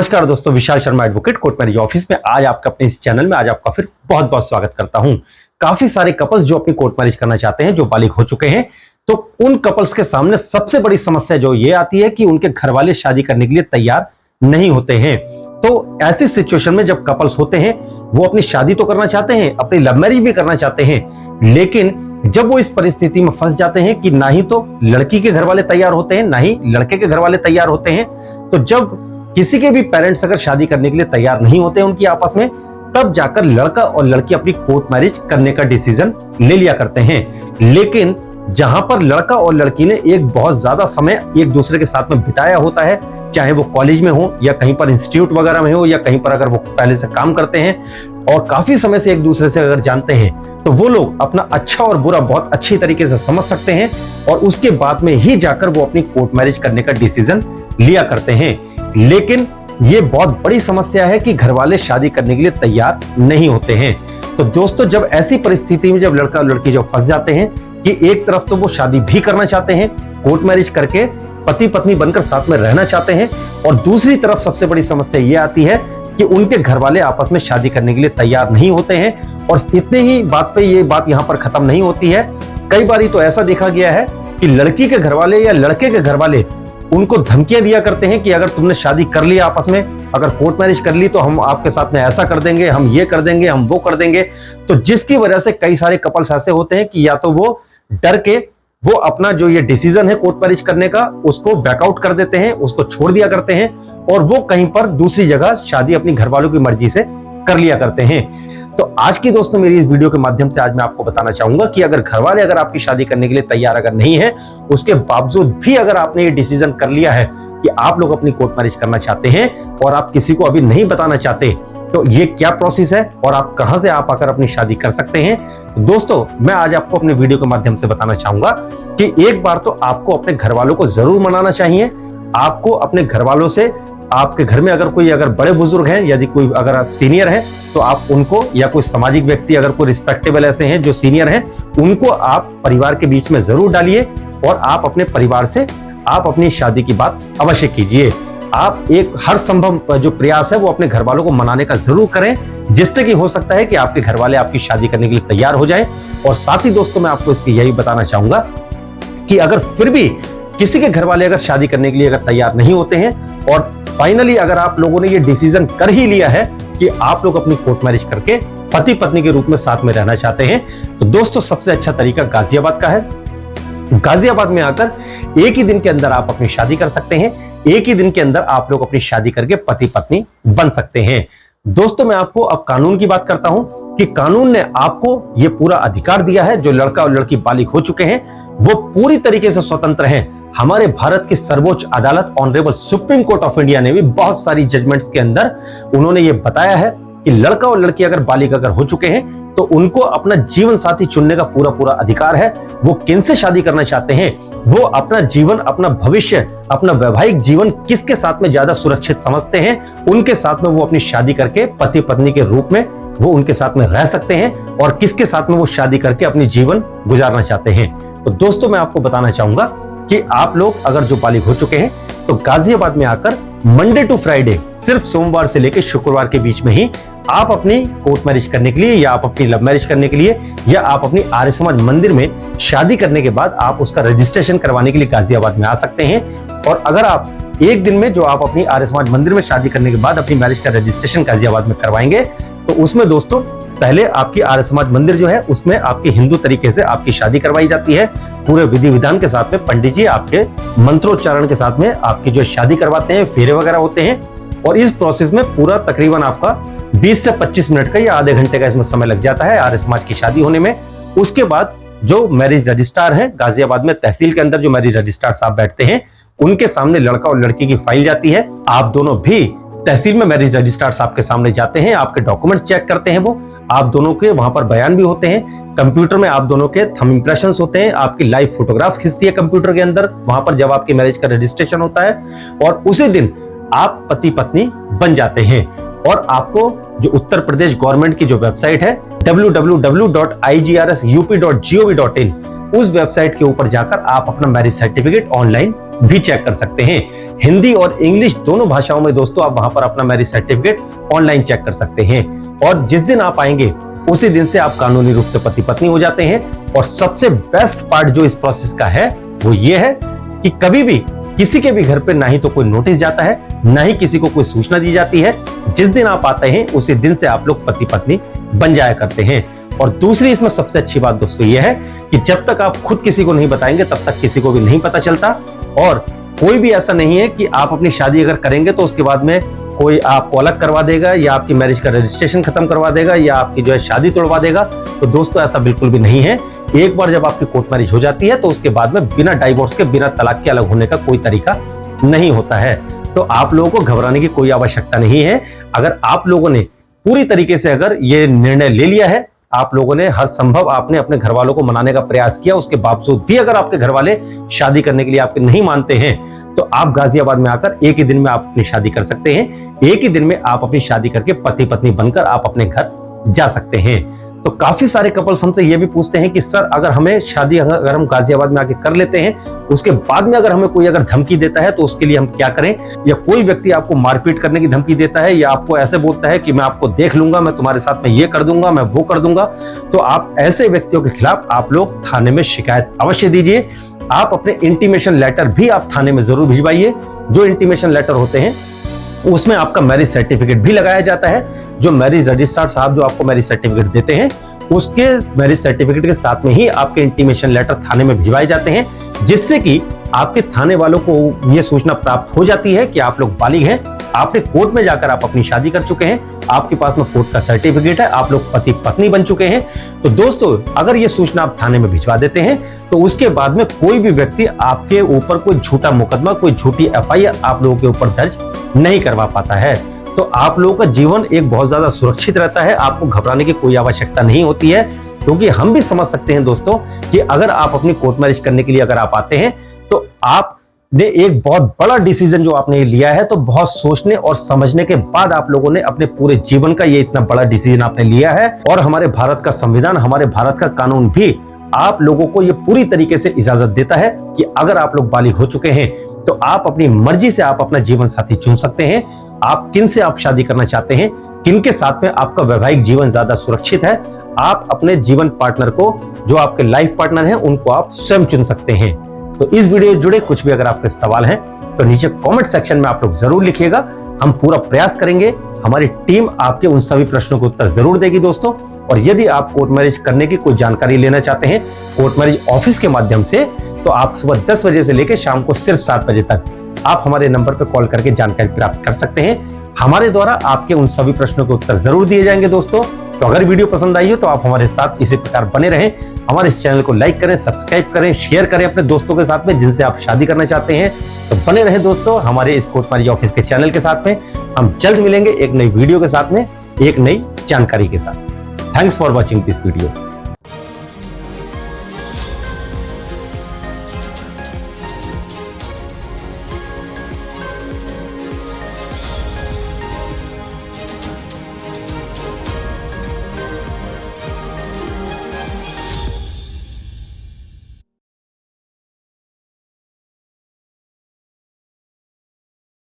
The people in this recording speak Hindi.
नमस्कार दोस्तों, Vishal Sharma advocate court marriage office में आज आपका अपने इस चैनल में आज आपका फिर बहुत बहुत स्वागत करता हूं। काफी सारे कपल्स जो अपनी कोर्ट मैरिज करना चाहते हैं, जो बालिग हो चुके हैं, तो उन कपल्स के सामने सबसे बड़ी समस्या जो ये आती है कि उनके घर वाले शादी करने के लिए तैयार नहीं होते हैं। तो ऐसी सिचुएशन में जब कपल्स होते हैं वो अपनी शादी तो करना चाहते हैं, अपनी लव मैरिज भी करना चाहते हैं, लेकिन जब वो इस परिस्थिति में फंस जाते हैं कि ना ही तो लड़की के घर वाले तैयार होते हैं, ना ही लड़के के घर वाले तैयार होते हैं, तो जब किसी के भी पेरेंट्स अगर शादी करने के लिए तैयार नहीं होते उनकी आपस में, तब जाकर लड़का और लड़की अपनी कोर्ट मैरिज करने का डिसीजन ले लिया करते हैं। लेकिन जहां पर लड़का और लड़की ने एक बहुत ज्यादा समय एक दूसरे के साथ में बिताया होता है, चाहे वो कॉलेज में हो या कहीं पर इंस्टीट्यूट वगैरह में हो या कहीं पर अगर वो पहले से काम करते हैं और काफी समय से एक दूसरे से अगर जानते हैं, तो वो लोग अपना अच्छा और बुरा बहुत अच्छी तरीके से समझ सकते हैं और उसके बाद में ही जाकर वो अपनी कोर्ट मैरिज करने का डिसीजन लिया करते हैं। लेकिन ये बहुत बड़ी समस्या है कि घर वाले शादी करने के लिए तैयार नहीं होते हैं। तो दोस्तों, जब ऐसी परिस्थिति में जब लड़का और लड़की जब फंस जाते हैं कि एक तरफ तो वो शादी भी करना चाहते हैं, कोर्ट मैरिज करके पति पत्नी बनकर साथ में रहना चाहते हैं, और दूसरी तरफ सबसे बड़ी समस्या ये आती है कि उनके घर वाले आपस में शादी करने के लिए तैयार नहीं होते हैं। और इतने ही बात पे ये बात यहाँ पर खत्म नहीं होती है। कई बार तो ऐसा देखा गया है कि लड़की के घर वाले या लड़के के घर वाले उनको धमकियां दिया करते हैं कि अगर तुमने शादी कर लिया आपस में, अगर कोर्ट मैरिज कर ली तो हम आपके साथ में ऐसा कर देंगे, हम ये कर देंगे, हम वो कर देंगे। तो जिसकी वजह से कई सारे कपल्स ऐसे होते हैं कि या तो वो डर के वो अपना जो ये डिसीजन है कोर्ट मैरिज करने का उसको बैकआउट कर देते हैं, उसको छोड़ दिया करते हैं और वो कहीं पर दूसरी जगह शादी अपनी घर वालों की मर्जी से कर लिया करते हैं। तो आज की दोस्तों मेरी इस वीडियो के माध्यम से आज मैं आपको बताना चाहूंगा कि अगर घर वाले अगर आपकी शादी करने के लिए तैयार अगर नहीं है, उसके बावजूद भी अगर आपने ये डिसीजन कर लिया है कि आप लोग अपनी कोर्ट मैरिज करना चाहते हैं और आप किसी को अभी नहीं बताना चाहते, तो ये क्या प्रोसेस है और आप कहां से आप आकर अपनी शादी कर सकते हैं। तो दोस्तों, मैं आज आपको अपने वीडियो के माध्यम से बताना चाहूंगा कि एक बार तो आपको अपने घर वालों को जरूर मनाना चाहिए। आपको अपने घर वालों से, आपके घर में अगर कोई अगर बड़े बुजुर्ग हैं, यदि कोई अगर आप सीनियर हैं, तो आप उनको, या कोई सामाजिक व्यक्ति अगर कोई रिस्पेक्टेबल ऐसे हैं जो सीनियर हैं, उनको आप परिवार के बीच में जरूर डालिए और आप अपने परिवार से आप अपनी शादी की बात अवश्य कीजिए। आप एक हर संभव जो प्रयास है वो अपने घर वालों को मनाने का जरूर करें, जिससे कि हो सकता है कि आपके घर वाले आपकी शादी करने के लिए तैयार हो जाएं। और साथ ही दोस्तों, मैं आपको इसकी यही बताना चाहूंगा कि अगर फिर भी किसी के घर वाले अगर शादी करने के लिए अगर तैयार नहीं होते हैं और फाइनली अगर आप लोगों ने ये डिसीजन कर ही लिया है कि आप लोग अपनी कोर्ट मैरिज करके पति पत्नी के रूप में साथ में रहना चाहते हैं, तो दोस्तों सबसे अच्छा तरीका गाजियाबाद का है। गाजियाबाद में आकर एक ही दिन के अंदर आप अपनी शादी कर सकते हैं। एक ही दिन के अंदर आप लोग अपनी शादी करके पति पत्नी बन सकते हैं। दोस्तों, मैं आपको अब कानून की बात करता हूं कि कानून ने आपको यह पूरा अधिकार दिया है। जो लड़का और लड़की बालिग हो चुके हैं वो पूरी तरीके से स्वतंत्र हैं। हमारे भारत की सर्वोच्च अदालत honourable supreme court of India ने भी बहुत सारी जजमेंट्स के अंदर उन्होंने ये बताया है कि लड़का और लड़की अगर बालिग अगर हो चुके हैं तो उनको अपना जीवन साथी चुनने का पूरा पूरा अधिकार है। वो किनसे शादी करना चाहते हैं, वो अपना जीवन, अपना भविष्य, अपना वैवाहिक जीवन किसके साथ में ज्यादा सुरक्षित समझते हैं, उनके साथ में वो अपनी शादी करके पति पत्नी के रूप में वो उनके साथ में रह सकते हैं और किसके साथ में वो शादी करके अपनी जीवन गुजारना चाहते हैं। तो दोस्तों, मैं आपको बताना चाहूंगा कि आप लोग अगर जो बालिग हो चुके हैं तो गाजियाबाद में आकर मंडे टू फ्राइडे, सिर्फ सोमवार से लेकर शुक्रवार के बीच में ही आप अपनी कोर्ट मैरिज करने के लिए या आप अपनी लव मैरिज करने के लिए या आप अपनी आर्य समाज मंदिर में शादी करने के बाद आप उसका रजिस्ट्रेशन करवाने के लिए गाजियाबाद में आ सकते हैं। और अगर आप एक दिन में जो आप अपनी आर्य समाज मंदिर में शादी करने के बाद अपनी मैरिज का रजिस्ट्रेशन गाजियाबाद में करवाएंगे, तो उसमें दोस्तों पहले आपकी आर्य समाज मंदिर जो है उसमें आपकी हिंदू तरीके से आपकी शादी करवाई जाती है। पूरे विधि विधान के साथ में पंडित जी आपके मंत्रोच्चारण के साथ में आपकी जो शादी करवाते हैं, फेरे वगैरह होते हैं। और इस प्रोसेस में पूरा तकरीबन आपका 20 से 25 मिनट का या आधे घंटे का इसमें समय लग जाता है आर्य समाज की शादी होने में। उसके बाद जो मैरिज रजिस्ट्रार है गाजियाबाद में तहसील के अंदर जो मैरिज रजिस्ट्रार साहब बैठते हैं, उनके सामने लड़का और लड़की की फाइल जाती है। आप दोनों भी तहसील में मैरिज रजिस्ट्रार साहब के सामने जाते हैं, आपके डॉक्यूमेंट्स चेक करते हैं। वो आप दोनों के वहां पर बयान भी होते हैं। कंप्यूटर में आप दोनों के थंब इंप्रेशंस होते हैं, आपकी लाइव फोटोग्राफ्स खिंचती है कंप्यूटर के अंदर वहां पर जब आपकी मैरिज का रजिस्ट्रेशन होता है। और उसी दिन आप पति पत्नी बन जाते हैं। और आपको जो उत्तर प्रदेश गवर्नमेंट की जो वेबसाइट है www.igrsup.gov.in, उस वेबसाइट के ऊपर जाकर आप अपना मैरिज सर्टिफिकेट ऑनलाइन भी चेक कर सकते हैं। हिंदी और इंग्लिश दोनों भाषाओं में दोस्तों आप वहां पर अपना मैरिज सर्टिफिकेट ऑनलाइन चेक कर सकते हैं। और जिस दिन आप आएंगे उसी दिन से आप कानूनी रूप से पति पत्नी हो जाते हैं। और सबसे बेस्ट पार्ट जो इस प्रोसेस का है वो ये है कि कभी भी किसी के भी घर पे ना ही तो कोई नोटिस जाता है, ना ही किसी को कोई सूचना दी जाती है। जिस दिन आप आते हैं उसी दिन से आप लोग पति पत्नी बन जाया करते हैं। और दूसरी इसमें सबसे अच्छी बात दोस्तों ये है कि जब तक आप खुद किसी को नहीं बताएंगे तब तक किसी को भी नहीं पता चलता। और कोई भी ऐसा नहीं है कि आप अपनी शादी अगर करेंगे तो उसके बाद में कोई आपको अलग करवा देगा या आपकी मैरिज का रजिस्ट्रेशन खत्म करवा देगा या आपकी जो है शादी तोड़वा देगा। तो दोस्तों ऐसा बिल्कुल भी नहीं है। एक बार जब आपकी कोर्ट मैरिज हो जाती है तो उसके बाद में बिना डाइवोर्स के, बिना तलाक के अलग होने का कोई तरीका नहीं होता है। तो आप लोगों को घबराने की कोई आवश्यकता नहीं है। अगर आप लोगों ने पूरी तरीके से अगर ये निर्णय ले लिया है, आप लोगों ने हर संभव आपने अपने घर वालों को मनाने का प्रयास किया, उसके बावजूद भी अगर आपके घर वाले शादी करने के लिए आपके नहीं मानते हैं तो आप गाजियाबाद में आकर एक ही दिन में आप अपनी शादी कर सकते हैं। एक ही दिन में आप अपनी शादी करके पति पत्नी बनकर आप अपने घर जा सकते हैं। तो काफी सारे कपल्स हमसे ये भी पूछते हैं कि सर अगर हमें शादी अगर हम गाजियाबाद में आके कर लेते हैं उसके बाद में अगर हमें कोई अगर धमकी देता है तो उसके लिए हम क्या करें, या कोई व्यक्ति आपको मारपीट करने की धमकी देता है या आपको ऐसे बोलता है कि मैं आपको देख लूंगा, मैं तुम्हारे साथ में ये कर दूंगा, मैं वो कर दूंगा, तो आप ऐसे व्यक्तियों के खिलाफ आप लोग थाने में शिकायत अवश्य दीजिए। आप अपने इंटीमेशन लेटर भी आप थाने में जरूर भिजवाइए। जो इंटीमेशन लेटर होते हैं उसमें आपका मैरिज सर्टिफिकेट भी लगाया जाता है। जो मैरिज रजिस्ट्रार साहब जो आपको मैरिज सर्टिफिकेट देते हैं उसके मैरिज सर्टिफिकेट के साथ में ही आपके इंटीमेशन लेटर थाने में भिजवाए जाते हैं, जिससे कि आपके थाने वालों को यह सूचना प्राप्त हो जाती है कि आप लोग बालिग हैं, आपने कोर्ट में जाकर आप अपनी शादी कर चुके हैं, आपके पास में कोर्ट का सर्टिफिकेट है, आप लोग पति पत्नी बन चुके हैं। तो दोस्तों अगर ये सूचना आप थाने में भिजवा देते हैं तो उसके बाद में कोई भी व्यक्ति आपके ऊपर कोई झूठा मुकदमा, कोई झूठी एफआईआर आप लोगों के ऊपर दर्ज नहीं करवा पाता है। तो आप लोगों का जीवन एक बहुत ज्यादा सुरक्षित रहता है। आपको घबराने की कोई आवश्यकता नहीं होती है, क्योंकि हम भी समझ सकते हैं दोस्तों कि अगर आप अपनी कोर्ट मैरिज करने के लिए अगर आप आते हैं तो आपने एक बहुत बड़ा डिसीजन जो आपने लिया है, तो बहुत सोचने और समझने के बाद आप लोगों ने अपने पूरे जीवन का ये इतना बड़ा डिसीजन आपने लिया है। और हमारे भारत का संविधान, हमारे भारत का कानून भी आप लोगों को ये पूरी तरीके से इजाजत देता है कि अगर आप लोग बालिग हो चुके हैं तो आप अपनी मर्जी से आप अपना जीवन साथी चुन सकते हैं। आप किन से आप शादी करना चाहते हैं, किन के साथ में आपका वैवाहिक जीवन ज्यादा सुरक्षित है, आप अपने जीवन पार्टनर को, जो आपके लाइफ पार्टनर हैं, उनको आप स्वयं चुन सकते हैं। तो इस वीडियो से जुड़े कुछ भी अगर आपके सवाल हैं तो नीचे कमेंट सेक्शन में आप लोग जरूर लिखिएगा। हम पूरा प्रयास करेंगे, हमारी टीम आपके उन सभी प्रश्नों के उत्तर जरूर देगी दोस्तों। और यदि आप कोर्ट मैरिज करने की कोई जानकारी लेना चाहते हैं कोर्ट मैरिज ऑफिस के माध्यम से, तो आप सुबह 10 बजे से लेकर शाम को सिर्फ 7 बजे तक आप हमारे नंबर पर कॉल करके जानकारी प्राप्त कर सकते हैं। हमारे द्वारा आपके उन सभी प्रश्नों के उत्तर जरूर दिए जाएंगे दोस्तों। तो अगर वीडियो पसंद आई हो तो आप हमारे साथ इसी प्रकार बने रहें। हमारे इस चैनल को लाइक करें, सब्सक्राइब करें, शेयर करें अपने दोस्तों के साथ में जिनसे आप शादी करना चाहते हैं। तो बने रहें दोस्तों हमारे इस कोर्ट मैरिज ऑफिस के चैनल के साथ में। हम जल्द मिलेंगे एक नई वीडियो के साथ में, एक नई जानकारी के साथ। Thanks for watching this video.